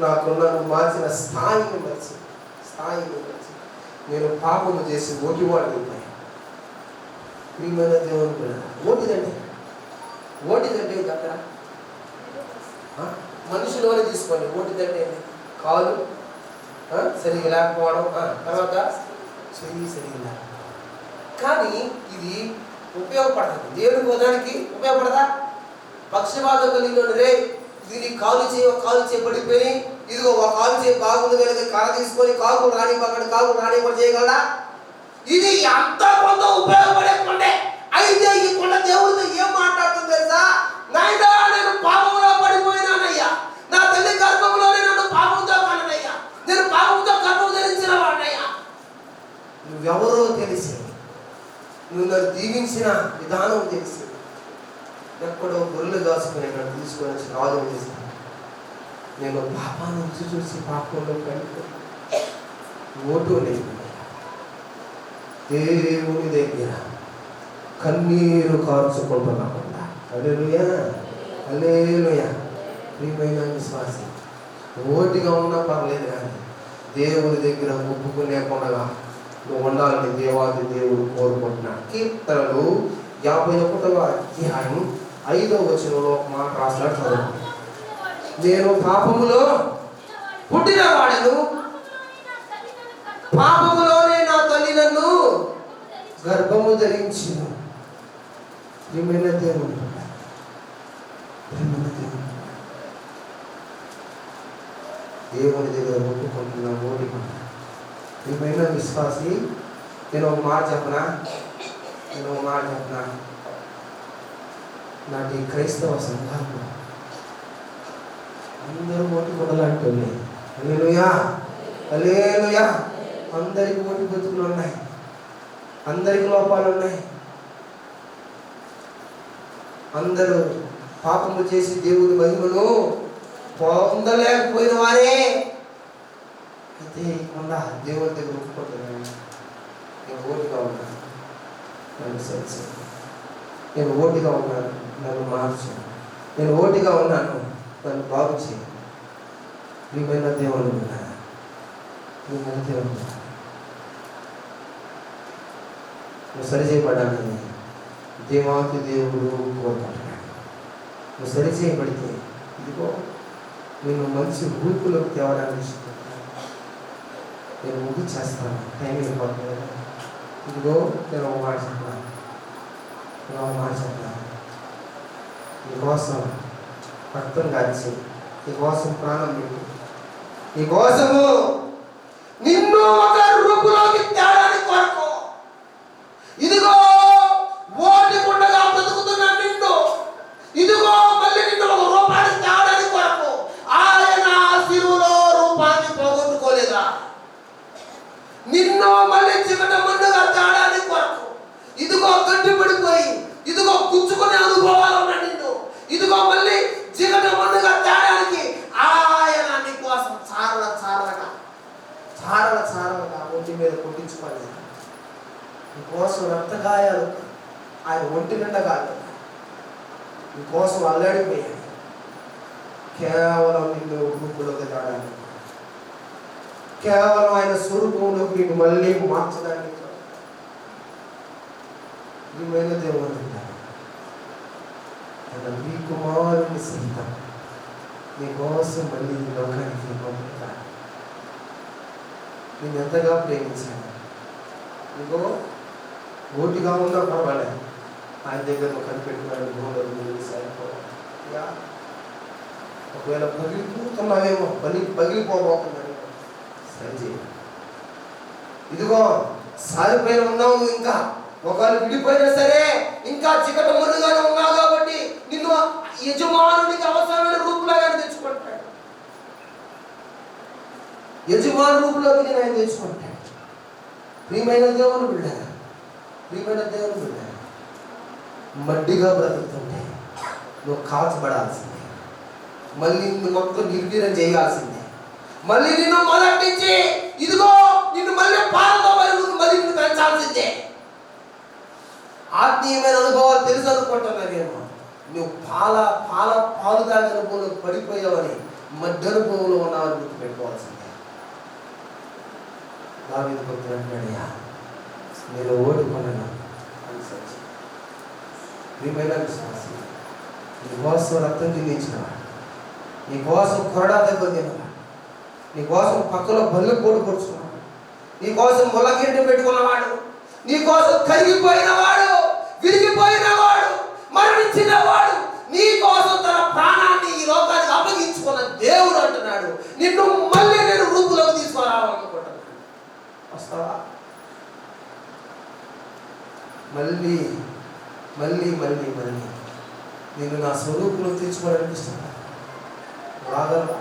నాకున్న మార్చిన స్థాయిని మరిచి నేను పాపము చేసి ఓటివాడు అయిపోయాను. ప్రియమైన దేవుని పిల్ల, ఓటిదంటే అక్కడ మనుషులోనే తీసుకోండి. ఓటిదంటే కాలు సరిగా లేకపోవడం, తర్వాత చెయ్యి సరిగా లేకపోవడం. కానీ ఇది ఉపయోగపడుతుంది, దేవుడికి వదడానికి ఉపయోగపడదా? పక్షపాతం కలిగి రే, ఇది నీ కాలు చేయబడిపోయి, ఇదిగో ఒక కాలు చేయి బాగుంది కనుక కర్ర తీసుకొని కాకు రానివ్వకుండా చేయగలరా? ఇది ఎంత కొంత ఉపయోగపడే కొండే. అయితే ఈ కొండ దేవుడితో ఏం మాట్లాడుతుంది తెలుసా? నాయనా, నేను పాపంలో పడిపోయినానయ్యా, నా తల్లి గర్భంలోనే నన్ను పాపంతో కననయ్యా, నేను పాపంతో గర్భం ధరించిన వాడినయ్యా. నువ్వెవరో తెలిసి, నువ్వు నన్ను దీవించిన విధానం తెలిసి, ఎక్కడో గొర్రెలు కాసుకుని నన్ను తీసుకొని వచ్చి ఆలోచన చేస్తాను. నేను పాపాన్ని చూసి పాపంలో పడిపోయి ఓటు లేదు. దేవుని దగ్గర కన్నీరు కార్చుకుంటున్నాకుండా, హల్లెలూయా హల్లెలూయా. ప్రియమైన విశ్వాసి, ఓటిగా ఉన్నా పర్లేదు, కానీ దేవుని దగ్గర ఒప్పుకునేకుండా నువ్వు ఉండాలని దేవాది దేవుడు కోరుకుంటున్నాడు. కీర్తనలు 51వ అధ్యాయం 5వ వచనంలో ఒక మాట రాస్తాడు, చదువు. నేను పాపములో పుట్టిన వాడను, పాపములోనే నా తల్లి నన్ను గర్భము ధరించును. ప్రియమైన దేవుడు, దేవుని దగ్గర ఒప్పుకుంటున్నా ఓడిపోయినా. ప్రియమైన విశ్వాసి, నేను ఒక మాట చెప్పనా? నాటి క్రైస్తవ సంఘాలు అందరూ ఓటి కొడాలంటుంది. హల్లెలూయా హల్లెలూయా. అందరికి ఓటి బతుకులు ఉన్నాయి, అందరికి లోపాలు ఉన్నాయి. అందరూ పాపము చేసి దేవుని మహిమను పొందలేకపోయిన వారే. అయితే ఇకుండా దేవుని దగ్గర ఒప్పుకుంటున్నాను, నేను ఓటిగా ఉన్నాను, నన్ను సరిచేయండి, నేను ఓటిగా ఉన్నాను, నన్ను మార్చు. నేను ఓటిగా ఉన్నాను, నన్ను బాగు చేయి. ప్రియమైన దేవుడు ఉన్నాడు, ప్రియమైన దేవుడు ఉన్నాడు. నువ్వు సరిచేయబడాలని దేవాతి దేవుడు కోరుకుంటున్నాడు. నువ్వు సరిచేయబడితే ఇదిగో నేను మంచి రూపులోకి తేవడానికి ఇష్టపడతాను. నేను ముగ్గు చేస్తాను, టైం అయిపోతుంది కదా. ఇదిగో నేను ఒక మాట చెప్పాను, నీకోసం రక్తం కాచి, నీకోసం ప్రాణం పెట్టి, నీకోసము నిన్ను ఒక రూపులోకి తేడానికి కొరకు, ఇదిగో ఓటి గుండగా బ్రతుకుతున్న నిన్ను, ఇదిగో మళ్ళీ నిన్ను ఒక రూపానికి తేవడానికి కొరకు ఆయన శిలువలో రూపాన్ని పోగొట్టుకోలేదా? నిన్ను మళ్ళీ చికట మండుగా తేవడానికి కొరకు, ఇదిగో గట్టిపడిపోయి, ఇదిగో గుచ్చుకునే అనుభవాలు ఉన్న నిన్ను, ఇదిగో మళ్ళీ చికట మండుగా తేడానికి ఆయన నీ కోసం చారలుగా ఒంటి మీద కొట్టించుకోలేదు. నీకోసం రక్తగాయాలు ఆయన ఒంటి నిండా కాదు, నీకోసం అల్లాడిపోయాడు. కేవలం నిన్ను రూపులోకి తేడానికి, కేవలం ఆయన స్వరూపంలోకి నిన్ను మళ్ళీ మార్చడానికి. ప్రియమైన దేవుడు తన మీ కుమారుని సహితం నీకోసం మళ్ళీ ఈ లోకానికి పంపుతాడు. నేను ఎంతగా ప్రేమించాను. నీకో ఓటిగా ఉన్నా పర్వాలేదు, ఆయన దగ్గర కనిపెట్టుకున్నాడు. భూములు సరిపోయా, ఒకవేళ పగిలిపోతున్నావేమో, పగిలిపోబోతున్నాడు, సరిచేయి. ఇదిగో సారిపోయిన ఉన్నావు, ఇంకా ఒకవేళ విడిపోయినా సరే ఇంకా చికట మునుగానే ఉన్నావు కాబట్టి నిన్ను యజమానునికి అవసరమైన రూపులాగా తెచ్చుకుంటాడు. యజమాను రూపులోకి నేను ఆయన తెచ్చుకుంటాడు. ప్రియమైన దేవుని బిడ్డ, మడ్డిగా బ్రతుకుతుంటే నువ్వు కాల్చబడాల్సిందే, మళ్ళీ నిన్ను మొత్తం నిర్వీర్యం చేయాల్సిందే, మళ్ళీ నిన్ను మొదటించి ఇదిగో నిన్ను మళ్ళీ పాలతో మళ్ళీ నిన్ను పెంచాల్సిందే. ఆత్మీయమైన అనుభవాలు తెలుసు అనుకుంటున్నావేమో, నువ్వు పాలు తాగే అనుభవంలో పడిపోయావని మధ్య అనుభవంలో ఉన్నావని గుర్తు పెట్టుకోవాల్సిందే. దావీదు భక్తుడు అంటాడయ్యా, నేను ఓడిపోయినా అనుసరించి. ప్రియమైన విశ్వాసి, నీకోసం రక్తం చెల్లించినవాడు, నీకోసం కొరడా దెబ్బతిన్నవాడు, నీకోసం పక్కలో బల్లు పోటు పొడుచుకున్నాడు, నీకోసం ముళ్ళగీట పెట్టుకున్నవాడు, నీకోసం కరిగిపోయినవాడు, విరిగిపోయినవాడు, మరణించినవాడు, నీ కోసం తన ప్రాణాన్ని ఈ లోకానికి అప్పగించుకున్న దేవుడు అంటున్నాడు, నిన్ను మళ్ళీ నేను రూపులోకి తీసుకురావాలనుకుంటున్నాను. వస్తావా? మళ్ళీ నేను నా స్వరూపంలో తెచ్చుకోవడానికి ఇష్టపడతాను. రాగలవా?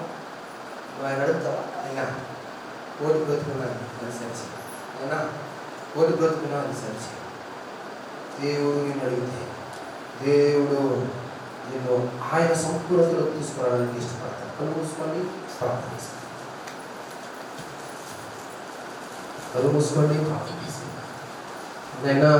నువ్వు ఆయన అడుగుతావా? అయినా ఓటు బ్రతుకున్నాను అనుసరించి, అయినా ఓటు బ్రతుకున్నాను అనుసరించి దేవుడు నిన్ను అడిగితే దేవుడు నిన్ను ఆయన సంపూర్ణతలో తీసుకోవడానికి ఇష్టపడతాడు. కళ్ళు మూసుకోండి, ప్రార్థన చేసుకోండి. కళ్ళు మూసుకోండి, ప్రార్థన చేసుకోండి. నైనా